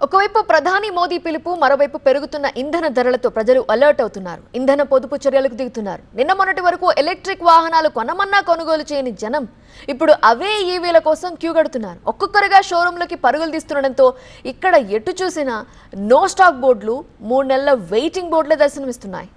ఒకవైపు ప్రధాని మోదీ పిలుపు, మరోవైపు పెరుగుతున్న ఇంధన ధరలతో ప్రజలు అలర్ట్ అవుతున్నారు. ఇంధన పొదుపు చర్యలకు దిగుతున్నారు. నిన్న మొన్నటి వరకు ఎలక్ట్రిక్ వాహనాలు కొనమన్నా కొనుగోలు చేయని జనం ఇప్పుడు అవే ఈవీల కోసం క్యూ కడుతున్నారు. ఒక్కొక్కరుగా షోరూంలోకి పరుగులు తీస్తుండడంతో ఇక్కడ ఎటు చూసినా నో స్టాక్ బోర్డులు, 3 నెలల వెయిటింగ్ బోర్డులే దర్శనమిస్తున్నాయి.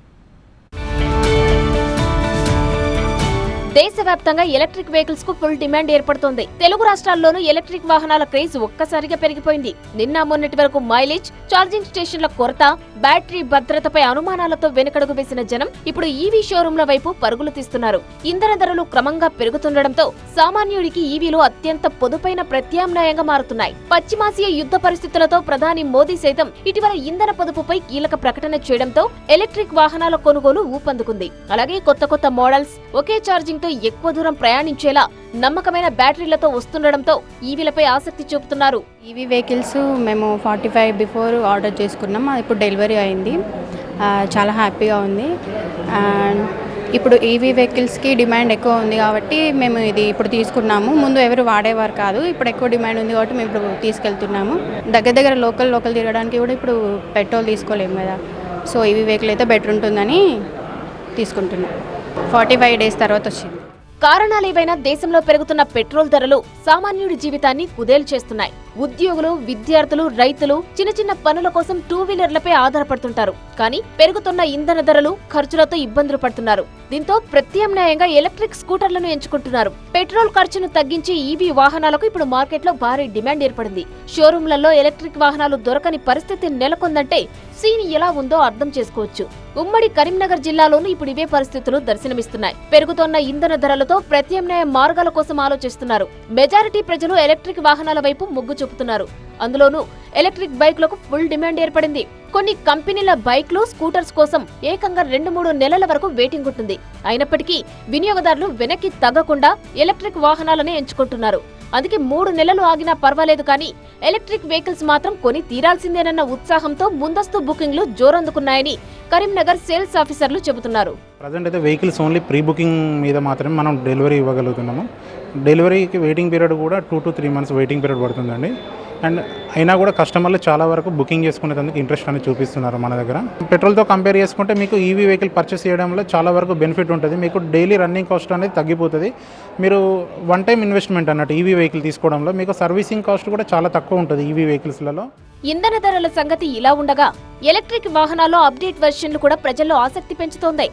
దేశవ్యాప్తంగా ఎలక్ట్రిక్ వెహికల్స్ కు ఫుల్ డిమాండ్ ఏర్పడుతోంది. తెలుగు రాష్ట్రాల్లోనూ ఎలక్ట్రిక్ వాహనాల క్రేజ్ ఒక్కసారిగా పెరిగిపోయింది. నిన్న మొన్నటి వరకు మైలేజ్, ఛార్జింగ్ స్టేషన్ల కొరత, బ్యాటరీ భద్రతపై అనుమానాలతో వెనుకడుగు వేసిన జనం ఇప్పుడు ఈవీ షోరూంల వైపు పరుగులు తీస్తున్నారు. ఇంధన ధరలు క్రమంగా పెరుగుతుండటంతో సామాన్యుడికి ఈవీలు అత్యంత పొదుపైన ప్రత్యామ్నాయంగా మారుతున్నాయి. పశ్చిమాసియా యుద్ధ పరిస్థితులతో ప్రధాని మోదీ సైతం ఇటీవల ఇంధన పొదుపుపై కీలక ప్రకటన చేయడంతో ఎలక్ట్రిక్ వాహనాల కొనుగోలు ఊపందుకుంది. అలాగే కొత్త కొత్త మోడల్స్, ఒకే ఛార్జింగ్ తో ఎక్కువ దూరం ప్రయాణించేలా నమ్మకమైన బ్యాటరీలతో వస్తుండడంతో ఈవీలపై ఆసక్తి చూపుతున్నారు. ఈవీ వెహికల్స్ మేము 45 బిఫోర్ ఆర్డర్ చేసుకున్నాం. ఇప్పుడు డెలివరీ అయింది. చాలా హ్యాపీగా ఉంది. అండ్ ఇప్పుడు ఈవీ వెహికల్స్కి డిమాండ్ ఎక్కువ ఉంది కాబట్టి మేము ఇది ఇప్పుడు తీసుకున్నాము. ముందు ఎవరు వాడేవారు కాదు, ఇప్పుడు ఎక్కువ డిమాండ్ ఉంది కాబట్టి మేము ఇప్పుడు తీసుకెళ్తున్నాము. దగ్గర లోకల్ తిరగడానికి కూడా ఇప్పుడు పెట్రోల్ తీసుకోలేము కదా, సో ఈవీ వెహికల్ అయితే బెటర్ ఉంటుందని తీసుకుంటున్నాం. 45 డేస్ తర్వాత వచ్చింది. కారణాలేవైనా దేశంలో పెరుగుతున్న పెట్రోల్ ధరలు సామాన్యుడి జీవితాన్ని కుదేలు చేస్తున్నాయి. ఉద్యోగులు, విద్యార్థులు, రైతులు చిన్న పనుల కోసం 2 వీలర్లపై ఆధారపడుతుంటారు. కానీ పెరుగుతున్న ఇంధన ధరలు, ఖర్చులతో ఇబ్బందులు పడుతున్నారు. దీంతో ప్రత్యామ్నాయంగా ఎలక్ట్రిక్ స్కూటర్లను ఎంచుకుంటున్నారు. పెట్రోల్ ఖర్చును తగ్గించి ఈవీ వాహనాలకు ఇప్పుడు మార్కెట్లో భారీ డిమాండ్ ఏర్పడింది. షోరూంలలో ఎలక్ట్రిక్ వాహనాలు దొరకని పరిస్థితి నెలకొందంటే సీన్ ఎలా ఉందో అర్థం చేసుకోవచ్చు. ఉమ్మడి కరీంనగర్ జిల్లాలోనూ ఇప్పుడు ఇవే పరిస్థితులు దర్శనమిస్తున్నాయి. పెరుగుతున్న ఇంధన ధరలతో ప్రత్యామ్నాయ మార్గాల కోసం ఆలోచిస్తున్నారు. మెజారిటీ ప్రజలు ఎలక్ట్రిక్ వాహనాల వైపు మొగ్గు చూపుతున్నారు. అందులోనూ ఎలక్ట్రిక్ బైక్లకు ఫుల్ డిమాండ్ ఏర్పడింది. కొన్ని కంపెనీల బైక్లు, స్కూటర్స్ కోసం ఏకంగా 2-3 నెలల వరకు వెయిటింగ్ ఉంటుంది. అయినప్పటికీ వినియోగదారులు వెనక్కి తగ్గకుండా ఎలక్ట్రిక్ వాహనాలనే ఎంచుకుంటున్నారు. అందుకే 3 నెలలు ఆగినా పర్వాలేదు, కానీ ఎలక్ట్రిక్ వెహికల్స్ మాత్రం కొని తీరాల్సిందేనన్న ఉత్సాహంతో ముందస్తు బుకింగ్లు జోరందుకున్నాయని కరీంనగర్ సేల్స్ ఆఫీసర్లు చెబుతున్నారు. ప్రజెంట్ అయితే వెహికల్స్ ఓన్లీ ప్రీ బుకింగ్ మీద మాత్రమే మనం డెలివరీ ఇవ్వగలుగుతున్నాము. డెలివరీకి వెయిటింగ్ పీరియడ్ కూడా 2 to 3 months వెయిటింగ్ పీరియడ్ పడుతుందండి. అండ్ అయినా కూడా కస్టమర్లు చాలా వరకు బుకింగ్ చేసుకునేందుకు ఇంట్రెస్ట్ అనేది చూపిస్తున్నారు మన దగ్గర. పెట్రోల్తో కంపేర్ చేసుకుంటే మీకు ఈవీ వెహికల్ పర్చేస్ చేయడంలో చాలా వరకు బెనిఫిట్ ఉంటుంది. మీకు డైలీ రన్నింగ్ కాస్ట్ అనేది తగ్గిపోతుంది. మీరు వన్ టైం ఇన్వెస్ట్మెంట్ అన్నట్టు ఈవీ వెహికల్ తీసుకోవడంలో మీకు సర్వీసింగ్ కాస్ట్ కూడా చాలా తక్కువ ఉంటుంది ఈవీ వెహికల్స్లలో. ఇంధన ధరల సంగతి ఇలా ఉండగా ఎలక్ట్రిక్ వాహనాల్లో అప్డేట్ వెర్షన్లు కూడా ప్రజల్లో ఆసక్తి పెంచుతోంది.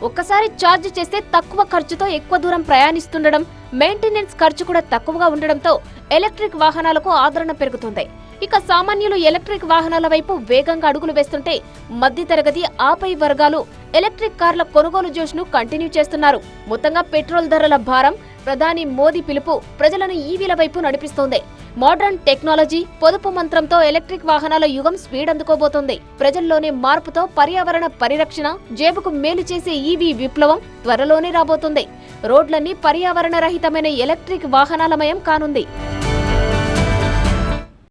ఒక్కసారి ఛార్జ్ చేస్తే తక్కువ ఖర్చుతో ఎక్కువ దూరం ప్రయాణిస్తుండడం, మెయింటెనెన్స్ ఖర్చు కూడా తక్కువగా ఉండడంతో ఎలక్ట్రిక్ వాహనాలకు ఆదరణ పెరుగుతుంది. ఇక సామాన్యులు ఎలక్ట్రిక్ వాహనాల వైపు వేగంగా అడుగులు వేస్తుంటే మధ్యతరగతి, ఆపై వర్గాలు ఎలక్ట్రిక్ కార్ల కొనుగోలు జోష్ను కంటిన్యూ చేస్తున్నారు. మొత్తంగా పెట్రోల్ ధరల భారం, ప్రధాని మోదీ పిలుపు ప్రజలను ఈవీల వైపు నడిపిస్తోంది. మోడర్న్ టెక్నాలజీ, పొదుపు మంత్రంతో ఎలక్ట్రిక్ వాహనాల యుగం స్పీడ్ అందుకోబోతోంది. ప్రజల్లోనే మార్పుతో పర్యావరణ పరిరక్షణ, జేబుకు మేలు చేసే ఈవీ విప్లవం త్వరలోనే రాబోతుంది. రోడ్లన్నీ పర్యావరణ రహితమైన ఎలక్ట్రిక్ వాహనాలమయం కానుంది.